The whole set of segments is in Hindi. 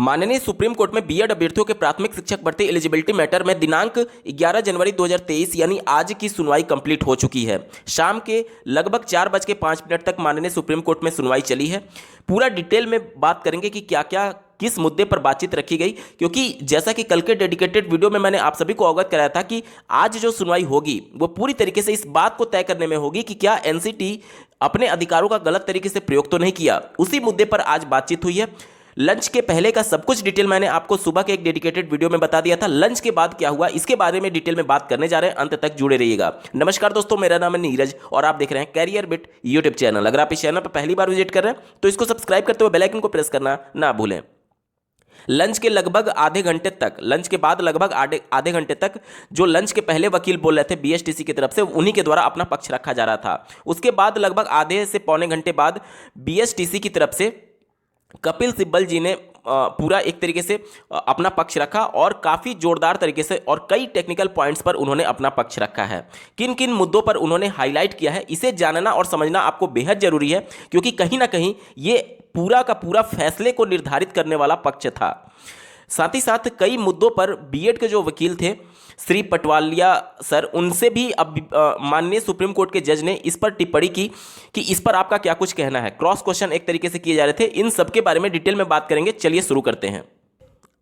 माननीय सुप्रीम कोर्ट में बीएड अभ्यर्थियों के प्राथमिक शिक्षक भर्ती एलिजिबिलिटी मैटर में दिनांक 11 जनवरी 2023 यानी आज की सुनवाई कंप्लीट हो चुकी है। शाम के लगभग 4:05 तक माननीय सुप्रीम कोर्ट में सुनवाई चली है। पूरा डिटेल में बात करेंगे कि क्या क्या किस मुद्दे पर बातचीत रखी गई, क्योंकि जैसा कि कल के डेडिकेटेड वीडियो में मैंने आप सभी को अवगत कराया था कि आज जो सुनवाई होगी वो पूरी तरीके से इस बात को तय करने में होगी कि क्या एनसीटी अपने अधिकारों का गलत तरीके से प्रयोग तो नहीं किया। उसी मुद्दे पर आज बातचीत हुई है। लंच के पहले का सब कुछ डिटेल मैंने आपको सुबह के एक डेडिकेटेड वीडियो में बता दिया था। लंच के बाद क्या हुआ इसके बारे में डिटेल में बात करने जा रहे हैं, अंत तक जुड़े रहिएगा। नमस्कार दोस्तों, मेरा नाम है नीरज और आप देख रहे हैं कैरियर बिट यूट्यूब चैनल। अगर आप इस चैनल पर पहली बार विजिट कर रहे हैं तो इसको सब्सक्राइब करते हुए बेल आइकन को प्रेस करना ना भूलें। लंच के लगभग आधे घंटे तक, लंच के बाद लगभग आधे घंटे तक जो लंच के पहले वकील बोल रहे थे बीएसटीसी की तरफ से, उन्हीं के द्वारा अपना पक्ष रखा जा रहा था। उसके बाद लगभग आधे से पौने घंटे बाद बीएसटीसी की तरफ से कपिल सिब्बल जी ने पूरा एक तरीके से अपना पक्ष रखा और काफ़ी जोरदार तरीके से और कई टेक्निकल पॉइंट्स पर उन्होंने अपना पक्ष रखा है। किन किन मुद्दों पर उन्होंने हाईलाइट किया है इसे जानना और समझना आपको बेहद जरूरी है, क्योंकि कहीं ना कहीं ये पूरा का पूरा फैसले को निर्धारित करने वाला पक्ष था। साथ ही साथ कई मुद्दों पर बीएड के जो वकील थे श्री पटवालिया सर, उनसे भी अब माननीय सुप्रीम कोर्ट के जज ने इस पर टिप्पणी की कि इस पर आपका क्या कुछ कहना है। क्रॉस क्वेश्चन एक तरीके से किए जा रहे थे। इन सब के बारे में डिटेल में बात करेंगे। चलिए शुरू करते हैं।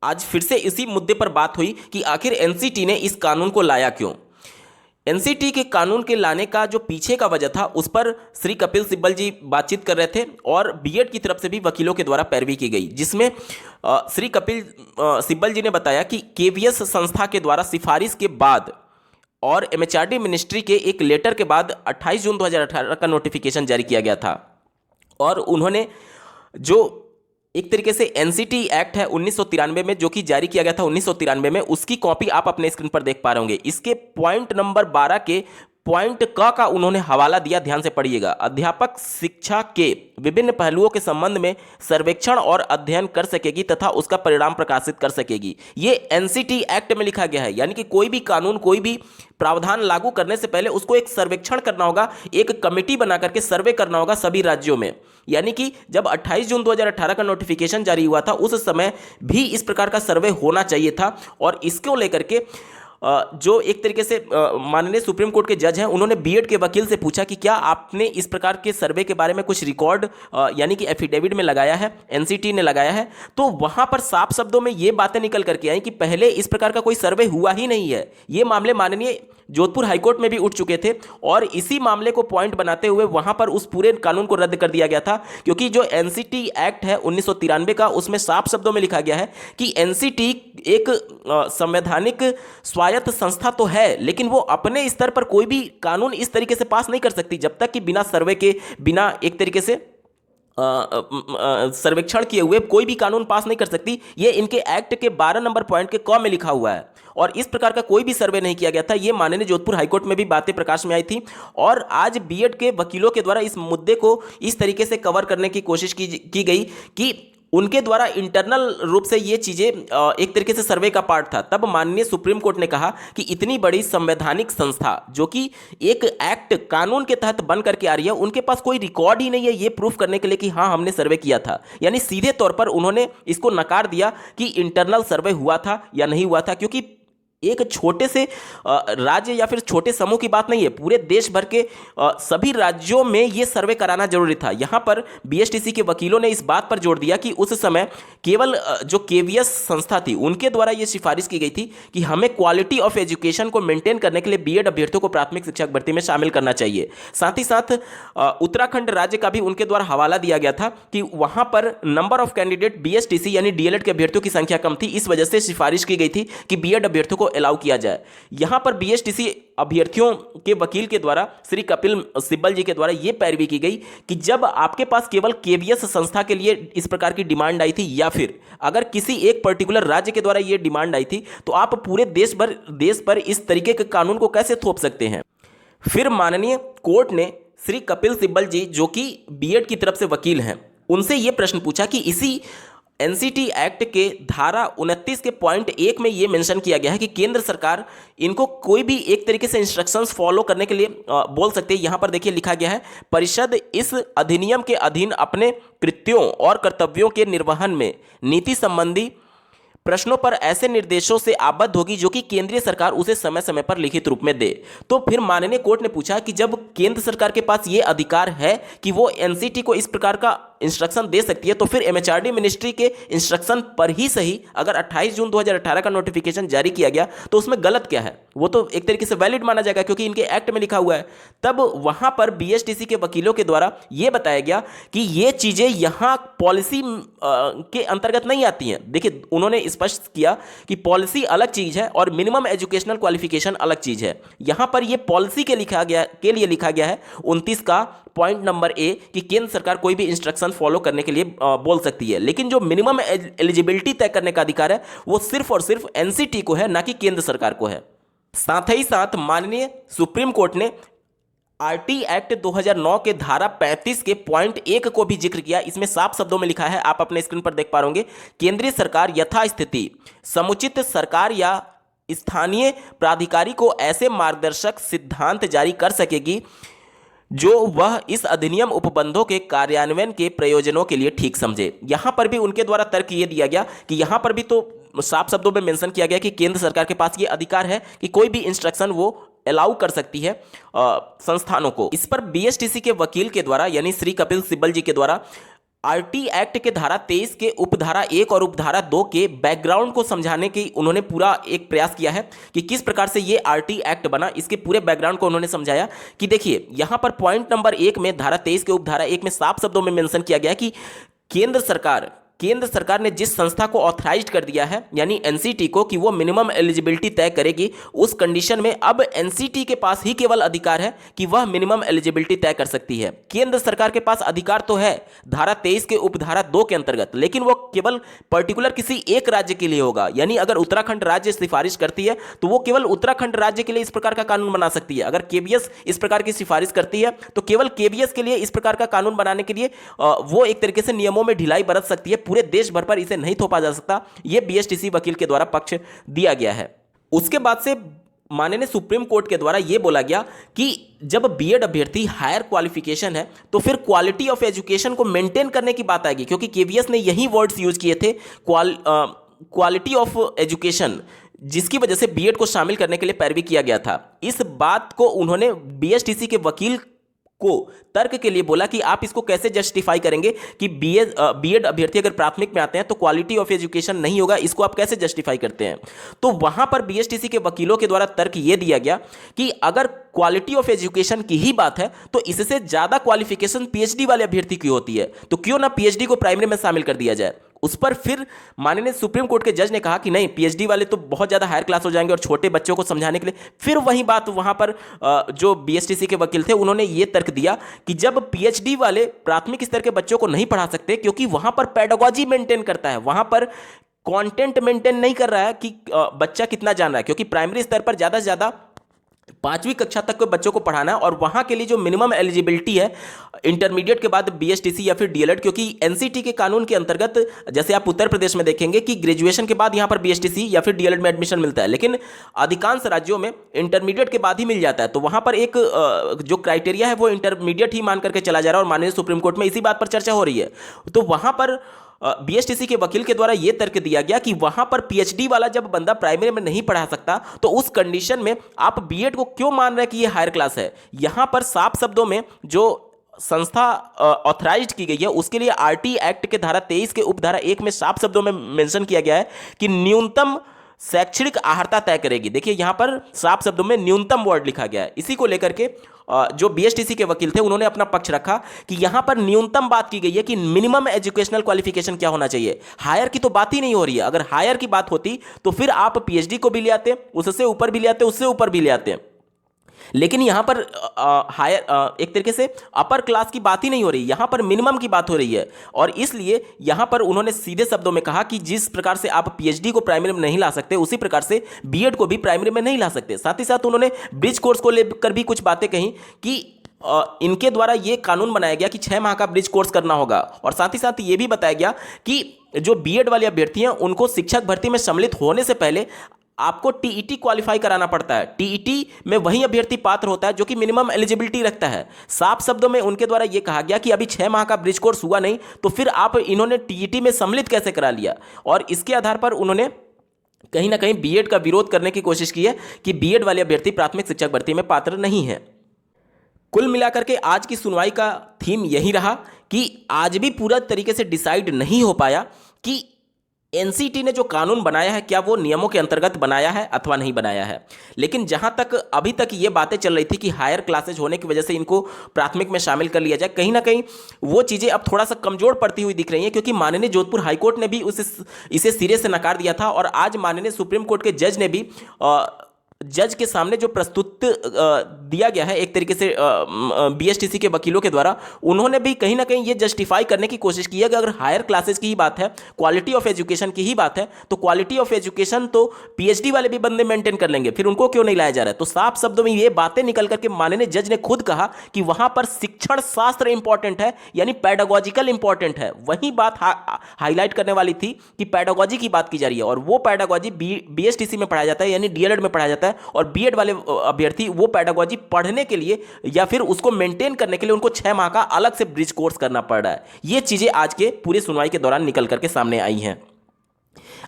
आज फिर से इसी मुद्दे पर बात हुई कि आखिर एनसीटी ने इस कानून को लाया क्यों। एनसीटी के कानून के लाने का जो पीछे का वजह था उस पर श्री कपिल सिब्बल जी बातचीत कर रहे थे और बीएड की तरफ से भी वकीलों के द्वारा पैरवी की गई, जिसमें श्री कपिल सिब्बल जी ने बताया कि केवीएस संस्था के द्वारा सिफारिश के बाद और एमएचआरडी मिनिस्ट्री के एक लेटर के बाद 28 जून 2018 का नोटिफिकेशन जारी किया गया था और उन्होंने जो एक तरीके से एनसीटी एक्ट है 1993 में जो कि जारी किया गया था 1993 में, उसकी कॉपी आप अपने स्क्रीन पर देख पा रहे होंगे। इसके पॉइंट नंबर 12 के पॉइंट का उन्होंने हवाला दिया, ध्यान से पढ़िएगा। अध्यापक शिक्षा के विभिन्न पहलुओं के संबंध में सर्वेक्षण और अध्ययन कर सकेगी तथा उसका परिणाम प्रकाशित कर सकेगी। ये एनसीटी एक्ट में लिखा गया है, यानी कि कोई भी कानून, कोई भी प्रावधान लागू करने से पहले उसको एक सर्वेक्षण करना होगा, एक कमेटी बना करके सर्वे करना होगा सभी राज्यों में। यानी कि जब 28 जून 2018 का नोटिफिकेशन जारी हुआ था उस समय भी इस प्रकार का सर्वे होना चाहिए था और इसको लेकर के जो एक तरीके से माननीय सुप्रीम कोर्ट के जज हैं उन्होंने बीएड के वकील से पूछा कि क्या आपने इस प्रकार के सर्वे के बारे में कुछ रिकॉर्ड यानी कि एफिडेविट में लगाया है, एनसीटी ने लगाया है। तो वहां पर साफ शब्दों में ये बातें निकल करके आई कि पहले इस प्रकार का कोई सर्वे हुआ ही नहीं है। ये मामले माननीय जोधपुर हाईकोर्ट में भी उठ चुके थे और इसी मामले को पॉइंट बनाते हुए वहां पर उस पूरे कानून को रद्द कर दिया गया था, क्योंकि जो एनसीटी एक्ट है 1993 का उसमें साफ शब्दों में लिखा गया है कि एनसीटी एक संवैधानिक स्वायत्त संस्था तो है, लेकिन वो अपने स्तर पर कोई भी कानून इस तरीके से पास नहीं कर सकती जब तक कि बिना सर्वे के, बिना एक तरीके से सर्वेक्षण किए हुए कोई भी कानून पास नहीं कर सकती। ये इनके एक्ट के 12 नंबर पॉइंट के क में लिखा हुआ है और इस प्रकार का कोई भी सर्वे नहीं किया गया था। ये माननीय जोधपुर हाईकोर्ट में भी बातें प्रकाश में आई थी और आज बीएड के वकीलों के द्वारा इस मुद्दे को इस तरीके से कवर करने की कोशिश की गई कि उनके द्वारा इंटरनल रूप से ये चीज़ें एक तरीके से सर्वे का पार्ट था। तब माननीय सुप्रीम कोर्ट ने कहा कि इतनी बड़ी संवैधानिक संस्था जो कि एक एक्ट कानून के तहत बन करके आ रही है, उनके पास कोई रिकॉर्ड ही नहीं है ये प्रूफ करने के लिए कि हाँ हमने सर्वे किया था। यानी सीधे तौर पर उन्होंने इसको नकार दिया कि इंटरनल सर्वे हुआ था या नहीं हुआ था, क्योंकि एक छोटे से राज्य या फिर छोटे समूह की बात नहीं है, पूरे देश भर के सभी राज्यों में ये सर्वे कराना जरूरी था। यहाँ पर बीएसटीसी के वकीलों ने इस बात पर जोर दिया कि उस समय केवल जो केवीएस संस्था थी उनके द्वारा ये सिफारिश की गई थी कि हमें क्वालिटी ऑफ एजुकेशन को मेंटेन करने के लिए बीएड अभ्यर्थियों को प्राथमिक शिक्षक भर्ती में शामिल करना चाहिए। साथ ही साथ उत्तराखंड राज्य का भी उनके द्वारा हवाला दिया गया था कि वहाँ पर नंबर ऑफ कैंडिडेट बीएसटीसी यानी डीएलएड के अभ्यर्थियों की संख्या कम थी, इस वजह से सिफारिश की गई थी कि बीएड अभ्यर्थियों को अलाउ किया जाए। यहां पर बीएसटीसी अभ्यर्थियों के वकील के द्वारा श्री कपिल सिब्बल जी के द्वारा यह पैरवी की गई कि जब आपके पास केवल केवीएस संस्था के लिए इस प्रकार की डिमांड आई थी या फिर अगर किसी एक पर्टिकुलर राज्य के द्वारा यह डिमांड आई थी तो आप पूरे देश पर इस तरीके के कानून को कैसे थोप सकते हैं। फिर माननीय कोर्ट ने श्री कपिल सिब्बल जी जो कि बीएड की तरफ से वकील हैं उनसे यह प्रश्न पूछा कि इसी एनसीटी एक्ट के धारा 29 के पॉइंट 1 में ये मेंशन किया गया है कि केंद्र सरकार इनको कोई भी एक तरीके से इंस्ट्रक्शंस फॉलो करने के लिए बोल सकते हैं। यहां पर देखिए लिखा गया है, परिषद इस अधिनियम के अधीन अपने कृत्यों और कर्तव्यों के निर्वहन में नीति संबंधी प्रश्नों पर ऐसे निर्देशों से आबद्ध होगी जो कि केंद्रीय सरकार उसे समय समय पर लिखित रूप में दे। तो फिर माननीय कोर्ट ने पूछा कि जब केंद्र सरकार के पास ये अधिकार है कि वो एनसीटी को इस प्रकार का इंस्ट्रक्शन दे सकती है, तो फिर एमएचआरडी मिनिस्ट्री के इंस्ट्रक्शन पर ही सही अगर 28 जून 2018 का नोटिफिकेशन जारी किया गया तो उसमें गलत क्या है? वो तो एक तरीके से वैलिड माना जाएगा क्योंकि इनके एक्ट में लिखा हुआ है। तब वहां पर बीएसटीसी के वकीलों के द्वारा यह बताया गया कि ये चीजें यहां पॉलिसी के अंतर्गत नहीं आती हैं। देखिए, उन्होंने स्पष्ट किया कि पॉलिसी अलग चीज है और मिनिमम एजुकेशनल क्वालिफिकेशन अलग चीज है। यहां पर यह पॉलिसी के लिए लिखा गया है 29 का पॉइंट नंबर ए कि केंद्र सरकार कोई भी इंस्ट्रक्शन फॉलो करने के लिए बोल सकती है, लेकिन जो मिनिमम एलिजिबिलिटी तय करने का अधिकार है वो सिर्फ और सिर्फ एनसीटी को है, ना कि केंद्र सरकार को है। साथ ही साथ माननीय सुप्रीम कोर्ट ने आरटी एक्ट 2009 के धारा 35 के पॉइंट 1 को भी जिक्र किया। इसमें साफ शब्दों में लिखा है, आप अपने स्क्रीन पर देख पा रहे होंगे, केंद्रीय सरकार यथास्थिति समुचित सरकार या स्थानीय प्राधिकारी को ऐसे मार्गदर्शक सिद्धांत जारी कर सकेगी जो वह इस अधिनियम उपबंधों के कार्यान्वयन के प्रयोजनों के लिए ठीक समझे। यहां पर भी उनके द्वारा तर्क ये दिया गया कि यहां पर भी तो साफ शब्दों में मेंशन किया गया कि केंद्र सरकार के पास ये अधिकार है कि कोई भी इंस्ट्रक्शन वो अलाउ कर सकती है संस्थानों को। इस पर बीएसटीसी के वकील के द्वारा यानी श्री कपिल सिब्बल जी के द्वारा आरटी एक्ट के धारा 23 के उपधारा 1 और उपधारा 2 के बैकग्राउंड को समझाने की उन्होंने पूरा एक प्रयास किया है कि किस प्रकार से ये आरटी एक्ट बना। इसके पूरे बैकग्राउंड को उन्होंने समझाया कि देखिए, यहां पर पॉइंट नंबर 1 में धारा 23 के उपधारा 1 में साफ शब्दों में मेंशन किया गया कि केंद्र सरकार ने जिस संस्था को ऑथराइज्ड कर दिया है यानी एनसीटी को कि वो मिनिमम एलिजिबिलिटी तय करेगी, उस कंडीशन में अब एनसीटी के पास ही केवल अधिकार है कि वह मिनिमम एलिजिबिलिटी तय कर सकती है। केंद्र सरकार के पास अधिकार तो है धारा 23 के उपधारा 2 के अंतर्गत, लेकिन वो केवल पर्टिकुलर किसी एक राज्य के लिए होगा। यानी अगर उत्तराखंड राज्य सिफारिश करती है तो वो केवल उत्तराखंड राज्य के लिए इस प्रकार का कानून बना सकती है। अगर केबीएस इस प्रकार की सिफारिश करती है तो केवल केबीएस के लिए इस प्रकार का कानून बनाने के लिए वो एक तरीके से नियमों में ढिलाई बरत सकती है। पूरे देश भर पर इसे नहीं थोपा जा सकता। यह बीएसटीसी वकील के द्वारा पक्ष दिया गया है। उसके बाद से माननीय सुप्रीम कोर्ट के द्वारा यह बोला गया कि जब बीएड अभ्यर्थी हायर क्वालिफिकेशन है तो फिर क्वालिटी ऑफ एजुकेशन को मेंटेन करने की बात आएगी, क्योंकि केवीएस ने यही वर्ड्स यूज किए थे, क्वालिटी ऑफ एजुकेशन, जिसकी वजह से बीएड को शामिल करने के लिए पैरवी किया गया था। इस बात को उन्होंने बीएसटीसी के वकील को तर्क के लिए बोला कि आप इसको कैसे जस्टिफाई करेंगे कि बीएड अभ्यर्थी अगर प्राथमिक में आते हैं तो क्वालिटी ऑफ एजुकेशन नहीं होगा, इसको आप कैसे जस्टिफाई करते हैं। तो वहां पर बीएसटीसी के वकीलों के द्वारा तर्क यह दिया गया कि अगर क्वालिटी ऑफ एजुकेशन की ही बात है तो इससे ज्यादा क्वालिफिकेशन पीएचडी वाले अभ्यर्थी की होती है, तो क्यों ना पीएचडी को प्राइमरी में शामिल कर दिया जाए। उस पर फिर माननीय सुप्रीम कोर्ट के जज ने कहा कि नहीं, पीएचडी वाले तो बहुत ज़्यादा हायर क्लास हो जाएंगे और छोटे बच्चों को समझाने के लिए फिर वही बात वहाँ पर जो बीएसटीसी के वकील थे उन्होंने ये तर्क दिया कि जब पीएचडी वाले प्राथमिक स्तर के बच्चों को नहीं पढ़ा सकते क्योंकि वहाँ पर पेडागोजी मेंटेन करता है, वहाँ पर कंटेंट मेंटेन नहीं कर रहा है कि बच्चा कितना जान रहा है, क्योंकि प्राइमरी स्तर पर ज़्यादा से ज़्यादा 5वीं कक्षा तक के बच्चों को पढ़ाना है और वहां के लिए जो मिनिमम एलिजिबिलिटी है इंटरमीडिएट के बाद बीएसटीसी या फिर डीएलएड, क्योंकि एनसीटी के कानून के अंतर्गत जैसे आप उत्तर प्रदेश में देखेंगे कि ग्रेजुएशन के बाद यहां पर बीएसटीसी या फिर डीएलएड में एडमिशन मिलता है, लेकिन अधिकांश राज्यों में इंटरमीडिएट के बाद ही मिल जाता है। तो वहां पर एक जो क्राइटेरिया है वो इंटरमीडिएट ही मान करके चला जा रहा है और माननीय सुप्रीम कोर्ट में इसी बात पर चर्चा हो रही है। तो वहां पर बीएसटीसी के वकील के द्वारा यह तर्क दिया गया कि वहां पर पीएचडी वाला जब बंदा प्राइमरी में नहीं पढ़ा सकता तो उस कंडीशन में आप बीएड को क्यों मान रहे हैं कि यह हायर क्लास है। यहां पर साफ शब्दों में जो संस्था ऑथराइज्ड की गई है उसके लिए आरटी एक्ट के धारा 23 के उपधारा 1 में साफ शब्दों में मेंशन किया गया है कि न्यूनतम शैक्षणिक अहर्ता तय करेगी। देखिए यहां पर साफ शब्दों में न्यूनतम वर्ड लिखा गया है। इसी को लेकर के जो बीएसटीसी के वकील थे उन्होंने अपना पक्ष रखा कि यहां पर न्यूनतम बात की गई है कि मिनिमम एजुकेशनल क्वालिफिकेशन क्या होना चाहिए, हायर की तो बात ही नहीं हो रही है। अगर हायर की बात होती तो फिर आप पीएचडी को भी ले आते, उससे ऊपर भी ले आते, उससे ऊपर भी ले आते, लेकिन यहां पर हायर एक तरीके से अपर क्लास की बात ही नहीं हो रही, यहां पर मिनिमम की बात हो रही है। और इसलिए यहां पर उन्होंने सीधे शब्दों में कहा कि जिस प्रकार से आप पीएचडी को प्राइमरी में नहीं ला सकते उसी प्रकार से बीएड को भी प्राइमरी में नहीं ला सकते। साथ ही साथ उन्होंने ब्रिज कोर्स को लेकर भी कुछ बातें कही कि इनके द्वारा यह कानून बनाया गया कि 6 माह का ब्रिज कोर्स करना होगा और साथ ही साथ ये भी बताया गया कि जो बीएड वाले अभ्यर्थी हैं उनको शिक्षक भर्ती में सम्मिलित होने से पहले आपको टीईटी क्वालिफाई कराना पड़ता है। टीईटी में वही अभ्यर्थी पात्र होता है जो कि मिनिमम एलिजिबिलिटी रखता है। साफ शब्दों में उनके द्वारा यह कहा गया कि अभी 6 माह का ब्रिज कोर्स हुआ नहीं, तो फिर आप इन्होंने टीईटी में सम्मिलित कैसे करा लिया। और इसके आधार पर उन्होंने कहीं ना कहीं बीएड का विरोध करने की कोशिश की है कि बीएड वाले अभ्यर्थी प्राथमिक शिक्षक भर्ती में पात्र नहीं है। कुल मिलाकर के आज की सुनवाई का थीम यही रहा कि आज भी पूरा तरीके से डिसाइड नहीं हो पाया कि एनसीटी ने जो कानून बनाया है क्या वो नियमों के अंतर्गत बनाया है अथवा नहीं बनाया है। लेकिन जहां तक अभी तक ये बातें चल रही थी कि हायर क्लासेज होने की वजह से इनको प्राथमिक में शामिल कर लिया जाए, कहीं ना कहीं वो चीज़ें अब थोड़ा सा कमजोर पड़ती हुई दिख रही हैं, क्योंकि माननीय जोधपुर हाईकोर्ट ने भी इसे सिरे से नकार दिया था। और आज माननीय सुप्रीम कोर्ट के जज ने भी जज के सामने जो प्रस्तुत दिया गया है एक तरीके से बीएसटीसी के वकीलों के द्वारा, उन्होंने भी कहीं ना कहीं ये जस्टिफाई करने की कोशिश की है कि अगर हायर क्लासेस की ही बात है, क्वालिटी ऑफ एजुकेशन की ही बात है, तो क्वालिटी ऑफ एजुकेशन तो पीएचडी वाले भी बंदे मेंटेन कर लेंगे, फिर उनको क्यों नहीं लाया जा रहा है। तो साफ शब्दों में ये बातें निकल करके माननीय जज ने खुद कहा कि वहां पर शिक्षण शास्त्र इंपॉर्टेंट है, यानी पैडागोजिकल इंपॉर्टेंट है। वही बात हाईलाइट करने वाली थी कि पैडागोजी की बात की जा रही है, और वो पैडागोजी बीएसटीसी में पढ़ाया जाता है, यानी डीएलएड में पढ़ाया जाता है। और बीएड वाले अभ्यर्थी वो पैडागोजी पढ़ने के लिए या फिर उसको मेंटेन करने के लिए उनको 6 माह का अलग से ब्रिज कोर्स करना पड़ रहा है। ये चीजें आज के पूरी सुनवाई के दौरान निकल करके सामने आई हैं।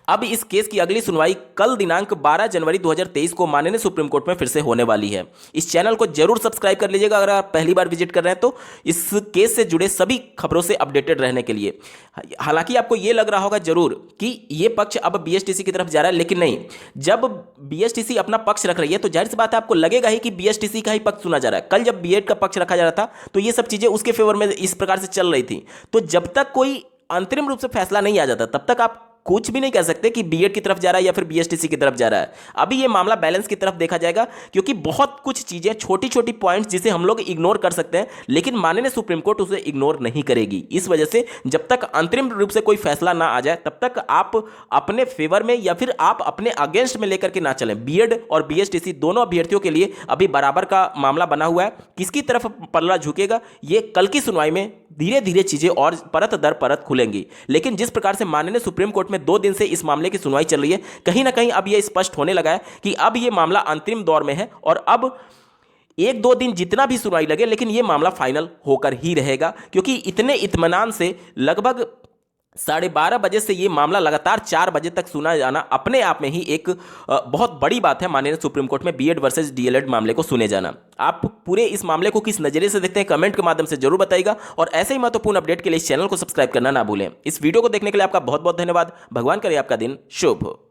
अब इस केस की अगली सुनवाई कल दिनांक 12 जनवरी 2023 को माननीय सुप्रीम कोर्ट में फिर से होने वाली है। इस चैनल को जरूर सब्सक्राइब कर लीजिएगा अगर आप पहली बार विजिट कर रहे हैं तो, इस केस से जुड़े सभी खबरों से अपडेटेड रहने के लिए। हालांकि आपको यह लग रहा होगा जरूर कि यह पक्ष अब बीएसटीसी की तरफ जा रहा है, लेकिन नहीं, जब बीएसटीसी अपना पक्ष रख रही है तो जाहिर सी बात है आपको लगेगा ही कि बीएसटीसी का ही पक्ष सुना जा रहा है। कल जब बीएड का पक्ष रखा जा रहा था तो ये सब चीजें उसके फेवर में इस प्रकार से चल रही थी। तो जब तक कोई अंतरिम रूप से फैसला नहीं आ जाता तब तक आप कुछ भी नहीं कह सकते कि बीएड की तरफ जा रहा है या फिर बीएसटीसी की तरफ जा रहा है। अभी ये मामला बैलेंस की तरफ देखा जाएगा, क्योंकि बहुत कुछ चीजें, छोटी छोटी पॉइंट्स जिसे हम लोग इग्नोर कर सकते हैं, लेकिन माननीय सुप्रीम कोर्ट उसे इग्नोर नहीं करेगी। इस वजह से जब तक अंतरिम रूप से कोई फैसला ना आ जाए तब तक आप अपने फेवर में या फिर आप अपने अगेंस्ट में लेकर के ना चलें। बीएड और बीएसटीसी दोनों अभ्यर्थियों के लिए अभी बराबर का मामला बना हुआ है। किसकी तरफ पल्ला झुकेगा ये कल की सुनवाई में धीरे धीरे चीजें और परत दर परत खुलेंगी। लेकिन जिस प्रकार से माननीय सुप्रीम कोर्ट में 2 दिन से इस मामले की सुनवाई चल रही है, कहीं ना कहीं अब यह स्पष्ट होने लगा है कि अब यह मामला अंतिम दौर में है, और अब 1-2 दिन जितना भी सुनवाई लगे लेकिन यह मामला फाइनल होकर ही रहेगा। क्योंकि इतने इत्मीनान से लगभग 12:30 बजे से ये मामला लगातार 4 बजे तक सुना जाना अपने आप में ही एक बहुत बड़ी बात है। माननीय सुप्रीम कोर्ट में बीएड वर्सेस डीएलएड मामले को सुने जाना। आप पूरे इस मामले को किस नजरिए से देखते हैं कमेंट के माध्यम से जरूर बताइएगा, और ऐसे ही महत्वपूर्ण अपडेट के लिए इस चैनल को सब्सक्राइब करना ना भूलें। इस वीडियो को देखने के लिए आपका बहुत बहुत धन्यवाद। भगवान करे आपका दिन शुभ हो।